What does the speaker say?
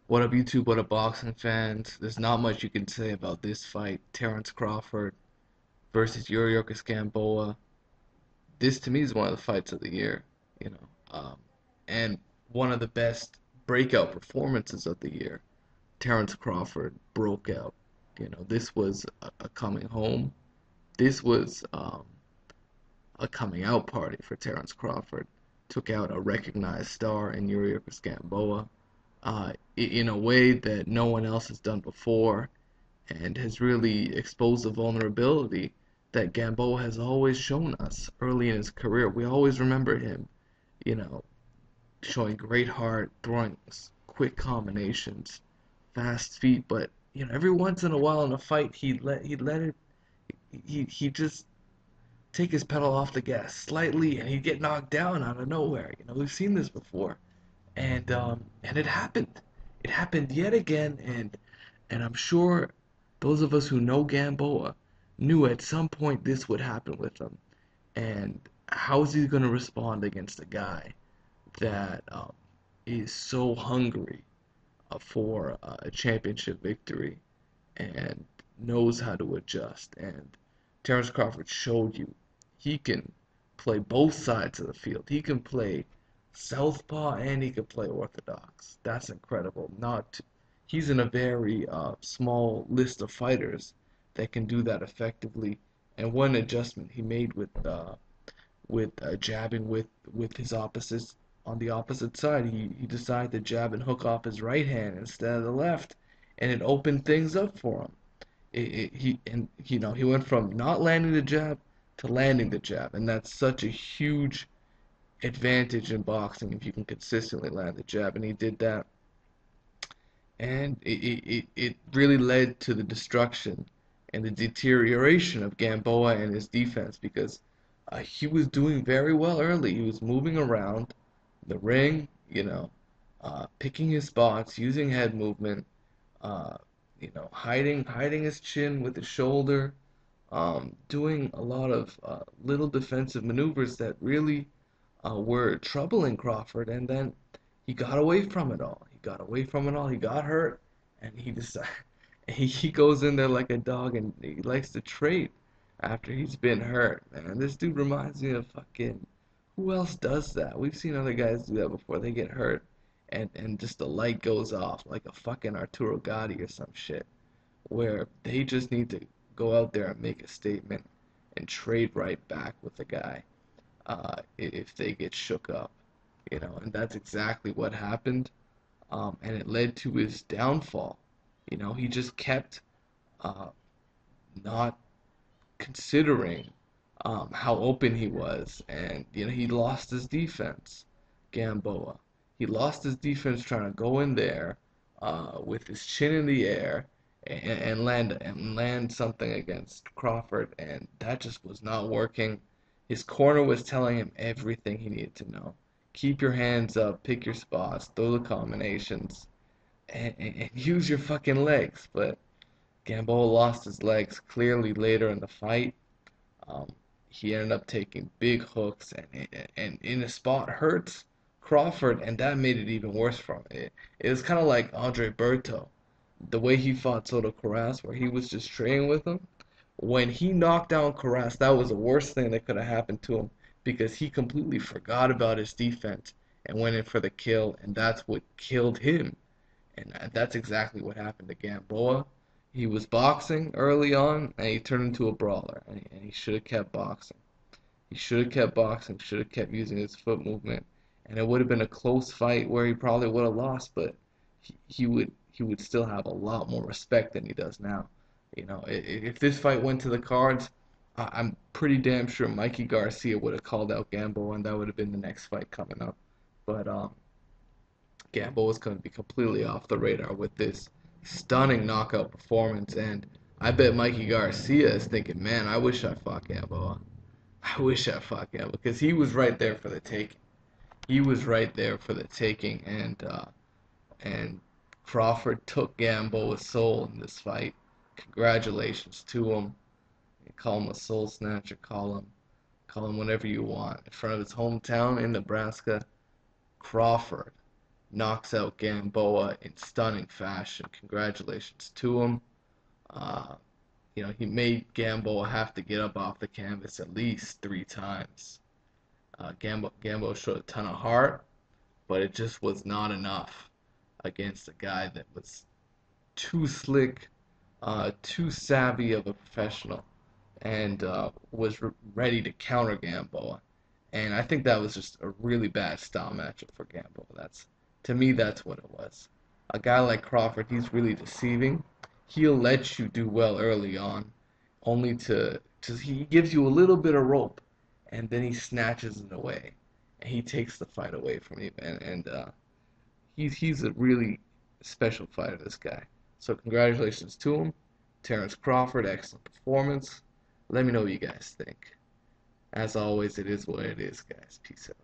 What up, YouTube? What up, boxing fans? There's not much you can say about this fight. Terrance Crawford versus Yuriorkis Gamboa. This to me is one of the fights of the year, you know, and one of the best breakout performances of the year. Terrance Crawford broke out. This was a coming home. This was a coming out party for Terrance Crawford. Took out a recognized star in Yuriorkis Gamboa in a way that no one else has done before, and has really exposed the vulnerability that Gamboa has always shown us early in his career. We always remember him, you know, showing great heart, throwing quick combinations, fast feet, but every once in a while in a fight he let it he just take his pedal off the gas slightly and he'd get knocked down out of nowhere. We've seen this before. And it happened. It happened yet again, and I'm sure those of us who know Gamboa knew at some point this would happen with him. And how is he going to respond against a guy that is so hungry for a championship victory and knows how to adjust? And Terrence Crawford showed you he can play both sides of the field. He can play southpaw and he can play orthodox. That's incredible. Not He's in a very small list of fighters that can do that effectively. And one adjustment he made with jabbing with his opposites on the opposite side, he decided to jab and hook off his right hand instead of the left, and it opened things up for him. He went from not landing the jab to landing the jab, and that's such a huge advantage in boxing if you can consistently land the jab, and he did that, and it really led to the destruction and the deterioration of Gamboa and his defense because he was doing very well early. He was moving around the ring, picking his spots, using head movement, hiding his chin with his shoulder, doing a lot of little defensive maneuvers that really were troubling Crawford, and then he got away from it all. He got away from it all. He got hurt, and he decided he goes in there like a dog, and he likes to trade after he's been hurt. Man, this dude reminds me of fucking who else does that? We've seen other guys do that before. They get hurt, and just the light goes off like a fucking Arturo Gatti or some shit, where they just need to go out there and make a statement and trade right back with the guy if they get shook up, and that's exactly what happened, and it led to his downfall. He just kept uh, not considering how open he was, and he lost his defense. Gamboa, he lost his defense trying to go in there with his chin in the air and land something against Crawford, and that just was not working. His corner was telling him everything he needed to know. Keep your hands up, pick your spots, throw the combinations, and use your fucking legs. But Gamboa lost his legs clearly later in the fight. Um, he ended up taking big hooks and in a spot hurts Crawford, and that made it even worse for him. It was kind of like Andre Berto, the way he fought Soto Karass, where he was just trading with him. When he knocked down Karass, that was the worst thing that could have happened to him because he completely forgot about his defense and went in for the kill, and that's what killed him. And that's exactly what happened to Gamboa. He was boxing early on, and he turned into a brawler, and he should have kept boxing. He should have kept boxing, should have kept using his foot movement, and it would have been a close fight where he probably would have lost, but he would still have a lot more respect than he does now. If this fight went to the cards, I'm pretty damn sure Mikey Garcia would have called out Gamboa, and that would have been the next fight coming up. But Gamboa is going to be completely off the radar with this stunning knockout performance, and I bet Mikey Garcia is thinking, man, I wish I fought Gamboa. I wish I fought Gamboa because he was right there for the taking. He was right there for the taking, and Crawford took Gamboa's soul in this fight. Congratulations to him. You call him a soul snatcher. Call him whatever you want. In front of his hometown in Nebraska, Crawford knocks out Gamboa in stunning fashion. Congratulations to him. Uh, he made Gamboa have to get up off the canvas at least 3 times. Gamboa showed a ton of heart, but it just was not enough against a guy that was too slick, too savvy of a professional, and was ready to counter Gamboa. And I think that was just a really bad style matchup for Gamboa. To me, that's what it was. A guy like Crawford, he's really deceiving. He'll let you do well early on, only to he gives you a little bit of rope, and then he snatches it away, and he takes the fight away from you. And he's a really special fighter, this guy. So congratulations to him. Terrance Crawford, excellent performance. Let me know what you guys think. As always, it is what it is, guys. Peace out.